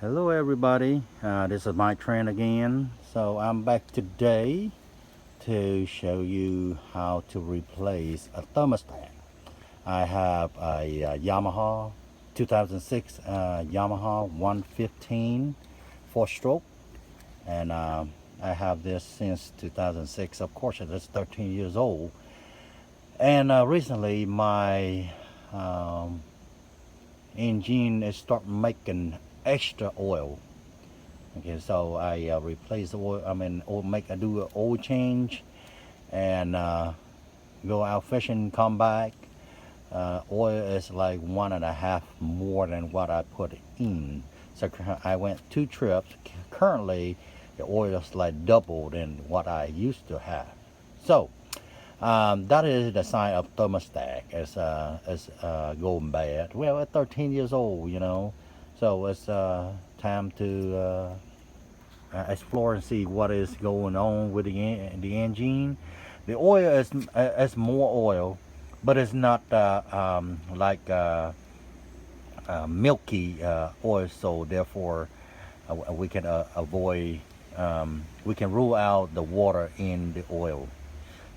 Hello everybody, this is my train again. So I'm back today to show you how to replace a thermostat. I have a Yamaha 2006 Yamaha 115 4-stroke, and I have this since 2006. Of course it is 13 years old, and recently my um, engine is start making extra oil. Okay, so I replace the oil. I do an oil change and go out fishing, come back. Oil is like 1.5 more than what I put in. So I went 2 trips. Currently, the oil is like double than what I used to have. So that is the sign of thermostat is going bad. Well, at 13 years old, so it's time to explore and see what is going on with the engine. The oil is more oil, but it's not like milky oil. So therefore, we can avoid. We can rule out the water in the oil.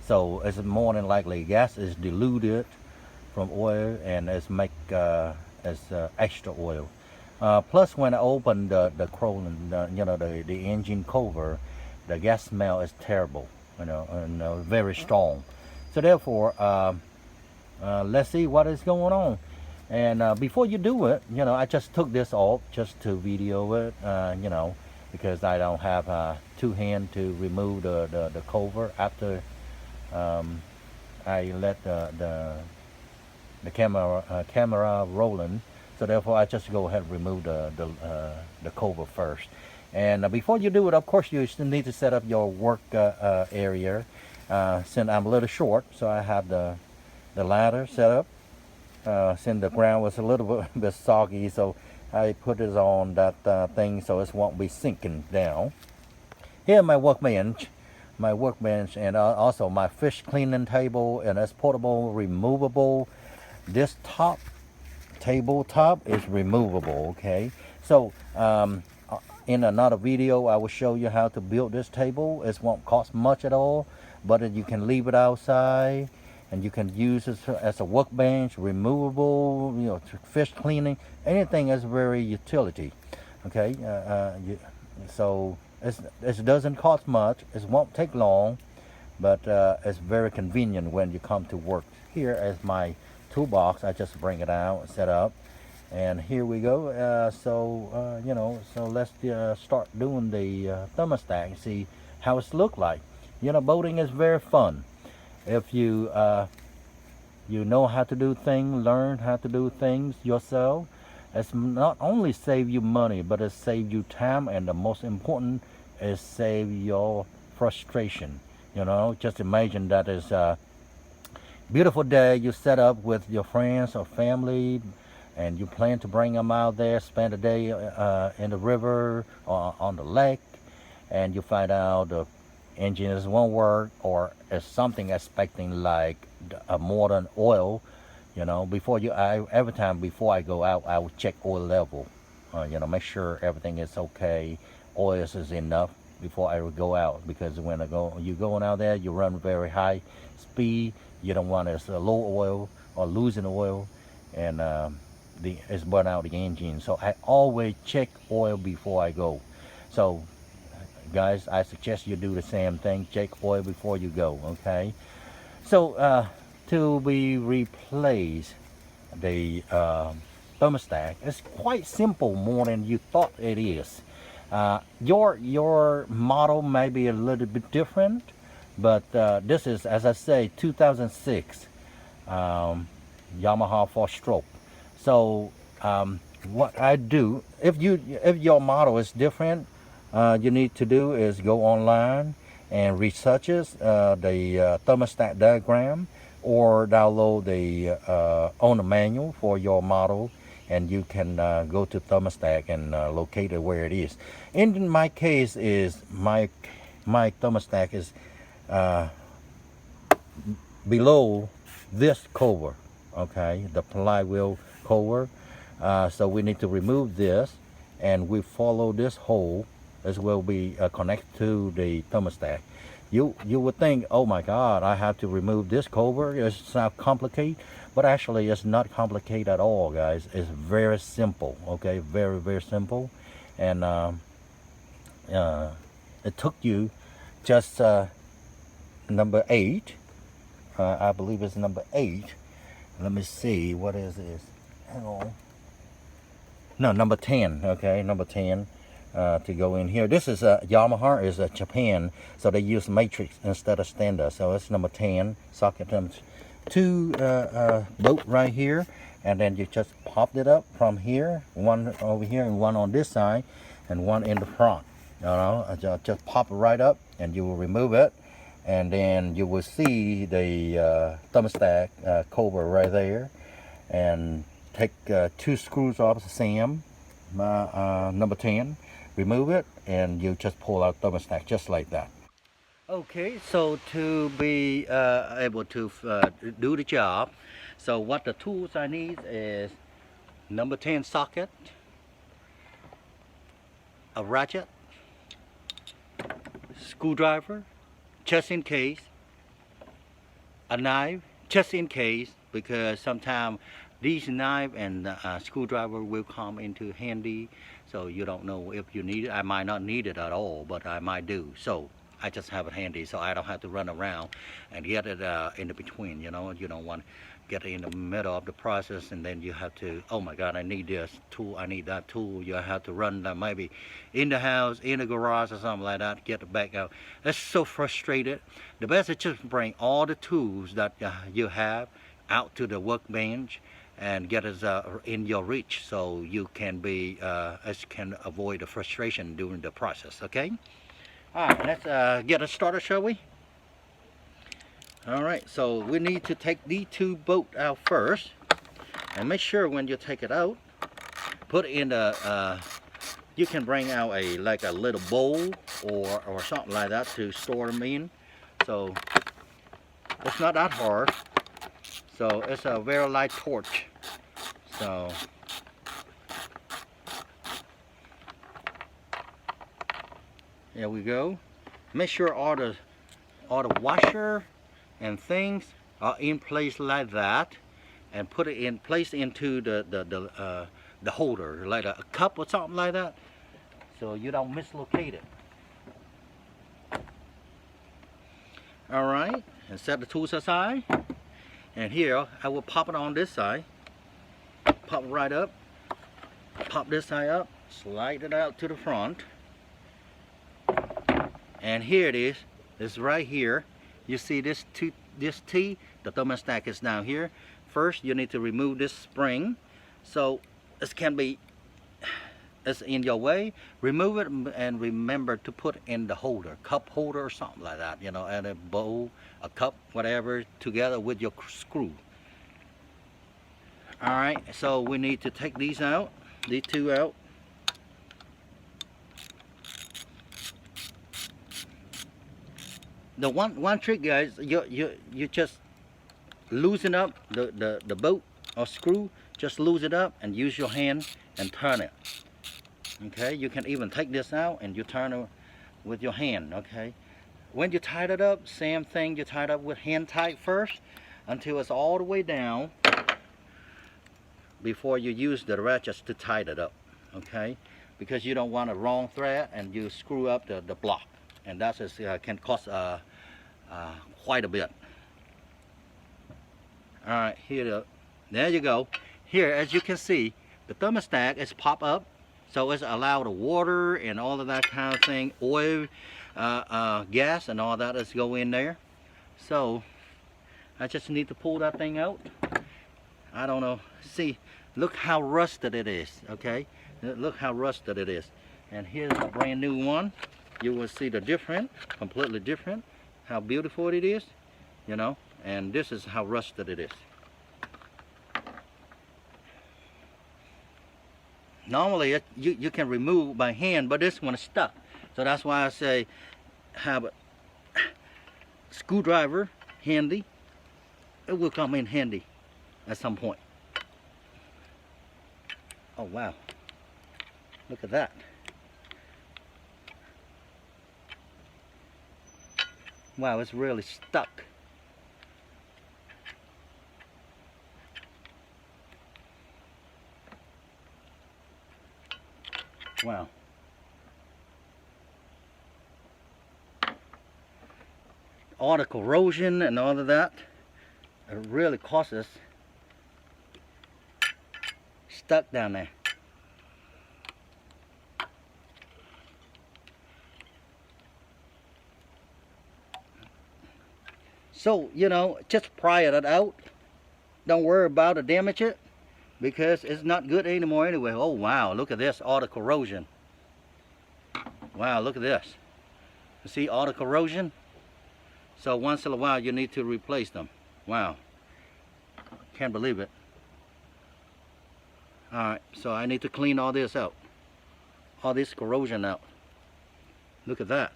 So it's more than likely gas is diluted from oil and it's make as extra oil. Plus, when I open the chrome, the engine cover, the gas smell is terrible, and very strong. So therefore, let's see what is going on. And before you do it, I just took this off just to video it, because I don't have two hands to remove the cover after I let the camera rolling. So therefore, I just go ahead and remove the cover first. And before you do it, of course, you still need to set up your work area. Since I'm a little short, so I have the ladder set up. Since the ground was a little bit soggy, so I put it on that thing so it won't be sinking down. Here my workbench, and also my fish cleaning table, and it's portable, removable. This tabletop is removable. Okay, so in another video I will show you how to build this table. It won't cost much at all, but you can leave it outside and you can use it as a workbench, removable, fish cleaning, anything is very utility. Okay, so it doesn't cost much, it won't take long, but it's very convenient when you come to work. Here is my toolbox. I just bring it out, set up, and here we go. So let's start doing the thermostat and see how it's look like. Boating is very fun if you know how to do things, learn how to do things yourself. It's not only save you money, but it save you time, and the most important is save your frustration. Just imagine that is a beautiful day. You set up with your friends or family, and you plan to bring them out there, spend a day in the river or on the lake, and you find out the engines won't work, or it's something expecting like a modern oil. Every time before I go out, I will check oil level. Make sure everything is okay, oil is enough before I go out, because when you're going out there, you run very high speed. You don't want it low oil or losing oil, and it's burn out the engine. So I always check oil before I go. So guys, I suggest you do the same thing. Check oil before you go. Okay. So to be replaced the thermostat, it's quite simple, more than you thought it is. Your model may be a little bit different, but this is, as I say, 2006 Yamaha 4-stroke. So what I do, if your model is different, you need to do is go online and research the thermostat diagram, or download the owner manual for your model, and you can go to thermostat and locate it where it is. In my case, is my thermostat is below this cover. Okay, the flywheel cover. So we need to remove this, and we follow this hole. This will be connected to the thermostat. You would think, oh my God, I have to remove this cover. It's not complicated, but actually it's not complicated at all, guys. It's very simple. Okay, very simple, and it took you just number 8. I believe it's number 8. Let me see, what is this? Hang on. No, number 10. Okay, number 10. To go in here. This is Yamaha, is Japan, so they use matrix instead of standard. So it's number 10 socket. 2 bolt right here, and then you just popped it up from here, one over here and one on this side, and one in the front. You know, just pop it right up, and you will remove it, and then you will see the thermostat cover right there, and take 2 screws off the same number 10. Remove it, and you just pull out thermostat just like that. Okay, so to be able to do the job, so what the tools I need is number 10 socket, a ratchet, screwdriver, just in case, a knife, just in case, because sometimes these knife and screwdriver will come into handy, so you don't know if you need it. I might not need it at all, but I might do. So I just have it handy, so I don't have to run around and get it in the between. You know, you don't want to get it in the middle of the process, and then you have to, oh my God, I need this tool, I need that tool. You have to run that maybe in the house, in the garage or something like that, get it back out. That's so frustrated. The best is just bring all the tools that you have out to the workbench and get it in your reach, so you can be can avoid the frustration during the process. Okay. All right, let's get it started, shall we? All right, so we need to take these 2 bolts out first, and make sure when you take it out, put it in the you can bring out like a little bowl or something like that to store them in. So it's not that hard. So it's a very light torch. So there we go. Make sure all the washer and things are in place like that, and put it in place into the holder, like a cup or something like that, so you don't mislocate it. All right, and set the tools aside. And here I will pop it on this side. Pop it right up. Pop this side up. Slide it out to the front. And here it is. It's right here. You see this T, the thermostat is down here. First, you need to remove this spring. So this can be, it's in your way. Remove it and remember to put in the holder, cup holder or something like that, you know, and a bowl, a cup, whatever, together with your screw. All right, so we need to take these out, these 2 out. The one trick, guys, you just loosen up the bolt or screw. Just loosen it up and use your hand and turn it. Okay, you can even take this out and you turn it with your hand. Okay, when you tie it up, same thing, you tie it up with hand tight first until it's all the way down before you use the ratchets to tie it up. Okay, because you don't want a wrong thread and you screw up the block, and that is can cost quite a bit. All right, here, there you go. Here, as you can see, the thermostat is pop up, so it's allowed the water and all of that kind of thing, oil, gas, and all that is go in there. So I just need to pull that thing out. I don't know. See, look how rusted it is. Okay, look how rusted it is. And here's a brand new one. You will see the different, completely different. How beautiful it is, you know. And this is how rusted it is. Normally you can remove by hand, but this one is stuck. So that's why I say have a screwdriver handy. It will come in handy at some point. Oh wow. Look at that. Wow, it's really stuck. Wow. All the corrosion and all of that, it really causes stuck down there. So, you know, just pry it out. Don't worry about it, damage it, because it's not good anymore anyway. Oh wow, look at this, all the corrosion. Wow, look at this. You see all the corrosion? So once in a while you need to replace them. Wow, can't believe it. Alright, so I need to clean all this out. All this corrosion out. Look at that.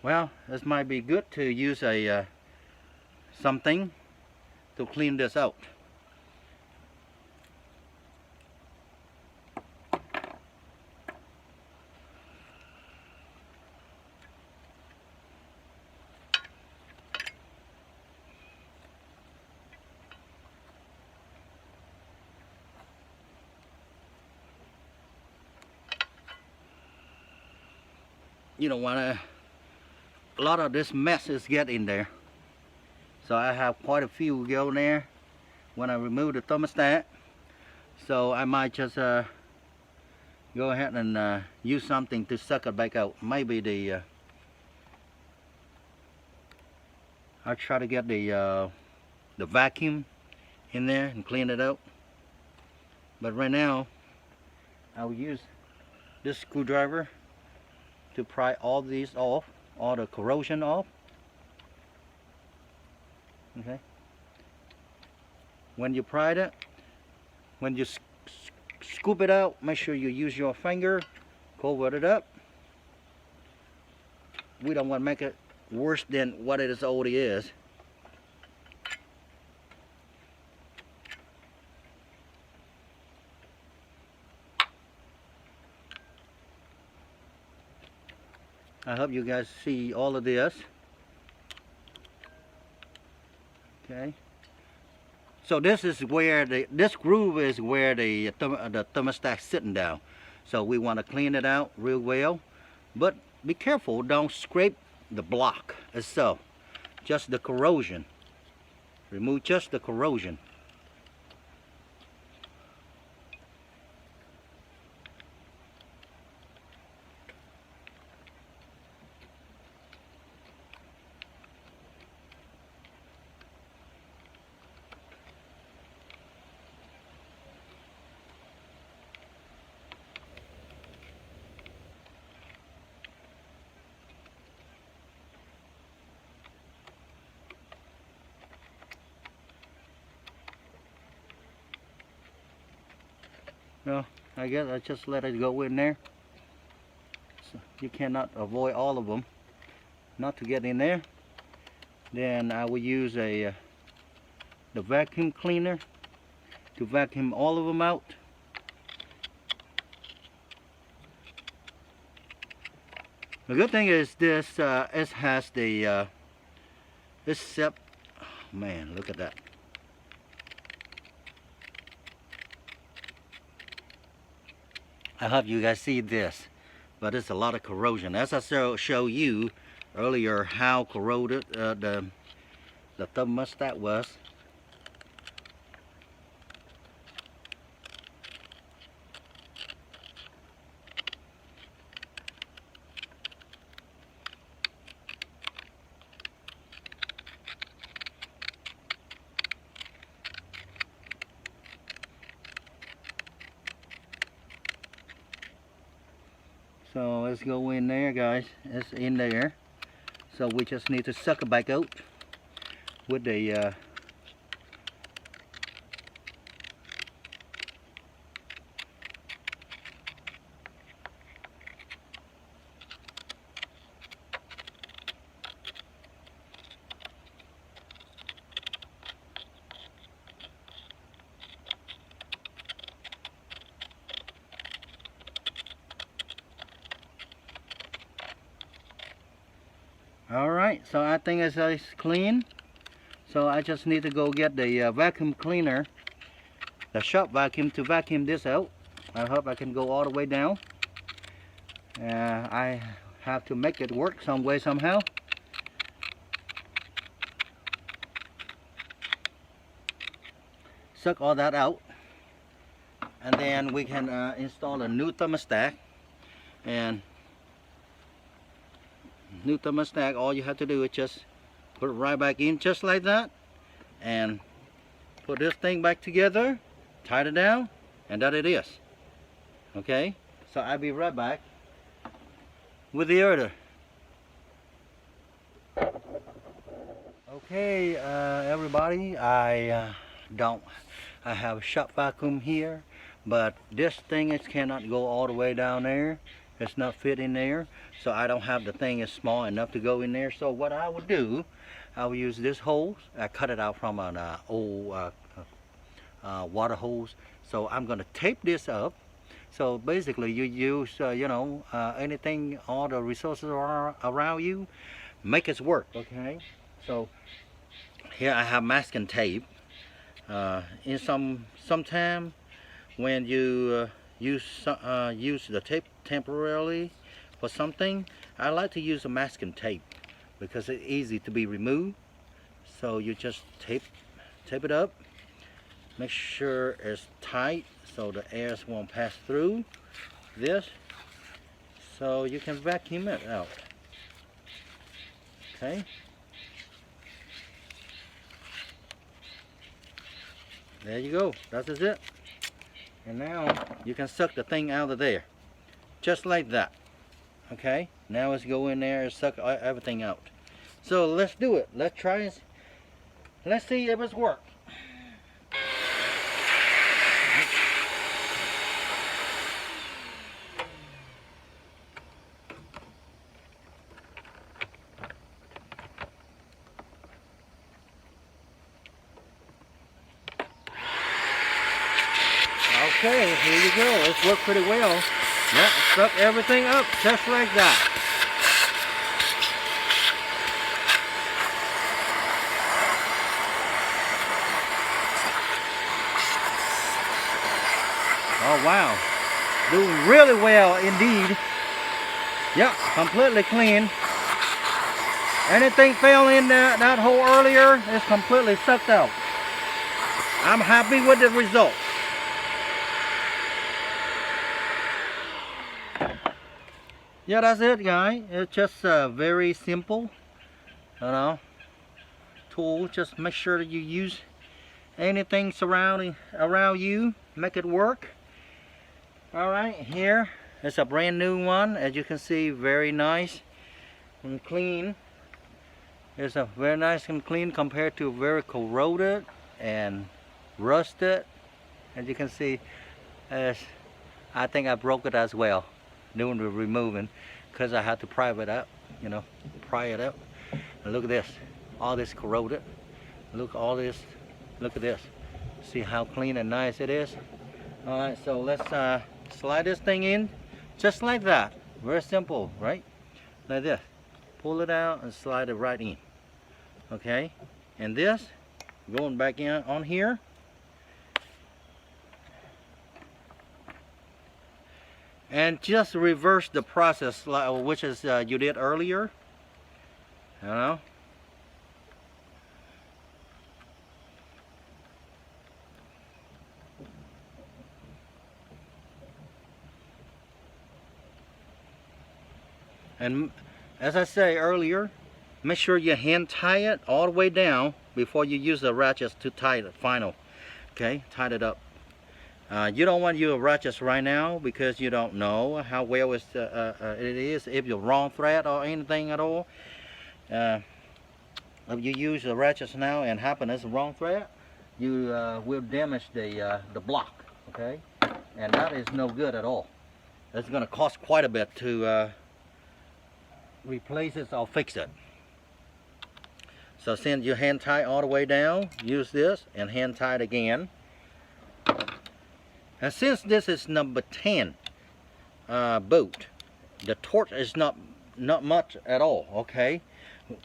Well, this might be good to use a something to clean this out. You don't want to. A lot of this mess is get in there, so I have quite a few go in there when I remove the thermostat. So I might just go ahead and use something to suck it back out. Maybe the I'll try to get the vacuum in there and clean it out. But right now I'll use this screwdriver to pry all these off, all the corrosion off. Okay. When you pry it, when you scoop it out, make sure you use your finger, cover it up. We don't want to make it worse than what it already is. I hope you guys see all of this. Okay. So this is where this groove is where the thermostat's sitting down. So we want to clean it out real well, but be careful, don't scrape the block itself. Just the corrosion. Remove just the corrosion. Well, I guess I just let it go in there. So you cannot avoid all of them not to get in there. Then I will use the vacuum cleaner to vacuum all of them out. The good thing is this it has the this step. Oh, man, look at that. I hope you guys see this, but it's a lot of corrosion. As I show you earlier how corroded the thermostat was. So let's go in there, guys. It's in there. So we just need to suck it back out with the Alright, so I think it's clean. So I just need to go get the vacuum cleaner, the shop vacuum, to vacuum this out. I hope I can go all the way down. I have to make it work some way somehow. Suck all that out, and then we can install a new thermostat. And new thermostat, all you have to do is just put it right back in, just like that, and put this thing back together, tie it down, and that it is. Okay, so I'll be right back with the order. Okay, everybody, I have a shop vacuum here, but this thing cannot go all the way down there. It's not fit in there, so I don't have the thing is small enough to go in there. So what I would do, I will use this hose. I cut it out from an old water hose. So I'm going to tape this up. So basically you use, anything, all the resources are around you, make it work, okay? So here I have masking tape. In sometime when you use the tape temporarily for something, I like to use a masking tape because it's easy to be removed. So you just tape it up, make sure it's tight so the air won't pass through this, so you can vacuum it out. Okay, there you go, that is it. And now you can suck the thing out of there, just like that. Okay, now let's go in there and suck everything out. So let's do it. Let's try it. Let's see if it's worked. Okay, here you go. It's worked pretty well. Yeah, suck everything up just like that. Oh wow, doing really well indeed. Yep, completely clean. Anything fell in that hole earlier is completely sucked out. I'm happy with the result. Yeah, that's it, guys. It's just very simple, tool. Just make sure that you use anything surrounding around you, make it work. All right, here it's a brand new one, as you can see, very nice and clean. It's a very nice and clean compared to very corroded and rusted. As you can see, I think I broke it as well doing the removing, because I had to pry it up, pry it up. And look at this, all this corroded. Look all this, look at this. See how clean and nice it is. All right, so let's slide this thing in just like that. Very simple, right? Like this. Pull it out and slide it right in. Okay, and this going back in on here. And just reverse the process, which is you did earlier. And as I say earlier, make sure you hand tie it all the way down before you use the ratchets to tie it final. Okay, tie it up. You don't want to use ratchets right now because you don't know how well it is, if you're wrong thread or anything at all. If you use the ratchets now and happen it's the wrong thread, you will damage the block. Okay, and that is no good at all. It's going to cost quite a bit to replace it or fix it. So since you hand tie all the way down, use this and hand tie it again. And since this is number 10 boat, the torque is not much at all, okay?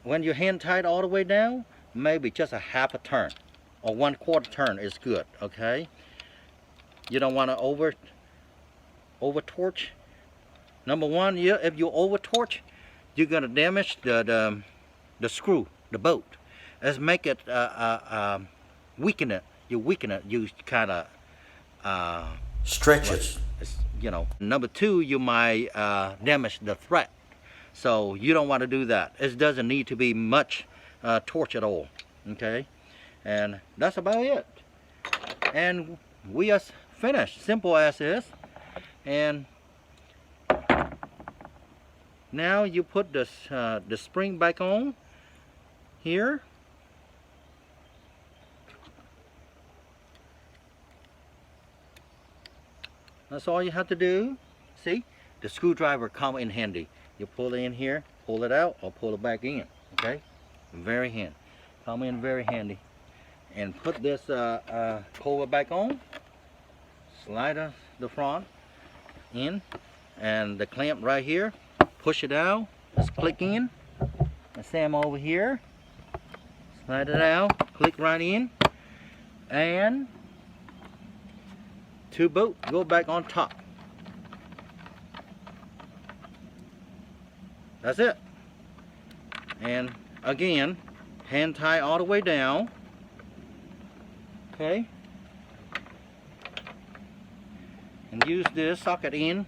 when you hand tie it all the way down, maybe just a half a turn or 1/4 turn is good. Okay, you don't want to over torch. Number one, if you over torch, you're gonna damage the screw, the bolt. Let's make it weaken it. You weaken it. You kind of stretch it. You know. Number two, you might damage the thread. So you don't want to do that. It doesn't need to be much torch at all. Okay, and that's about it. And we are finished. Simple as is. And now you put this the spring back on here. That's all you have to do. See, the screwdriver come in handy. You pull it in here, pull it out, or pull it back in. Okay, very handy. Come in very handy. And put this cover back on. Slide the front in, and the clamp right here. Push it out. Just click in. The same over here. Slide it out. Click right in, and two bolts go back on top. That's it. And again, hand tie all the way down. Okay. And use this socket in.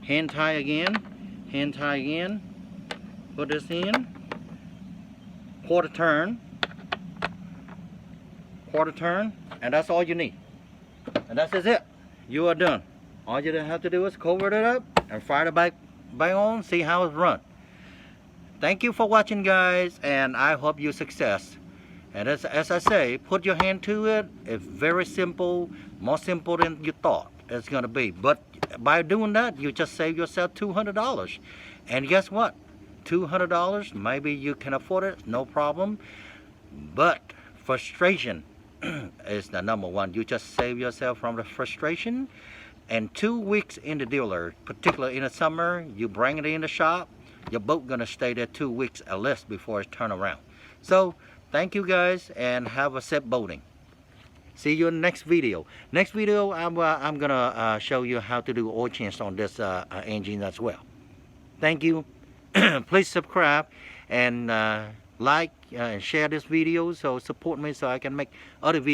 Hand tie again. Hand tie again. Put this in. Quarter turn. Quarter turn. And that's all you need. And that's it. You are done. All you have to do is cover it up and fire the back on, see how it's run. Thank you for watching, guys, and I hope you success. And as I say, put your hand to it. It's very simple, more simple than you thought it's gonna be. But by doing that, you just save yourself $200. And guess what? $200, maybe you can afford it, no problem. But frustration is the number one. You just save yourself from the frustration. And 2 weeks in the dealer, particularly in the summer, you bring it in the shop, your boat gonna stay there 2 weeks at least before it's turned around. So thank you guys, and have a safe boating. See you in the next video. Next video, I'm gonna show you how to do oil change on this engine as well. Thank you. Please subscribe and like and share this video, so support me so I can make other videos.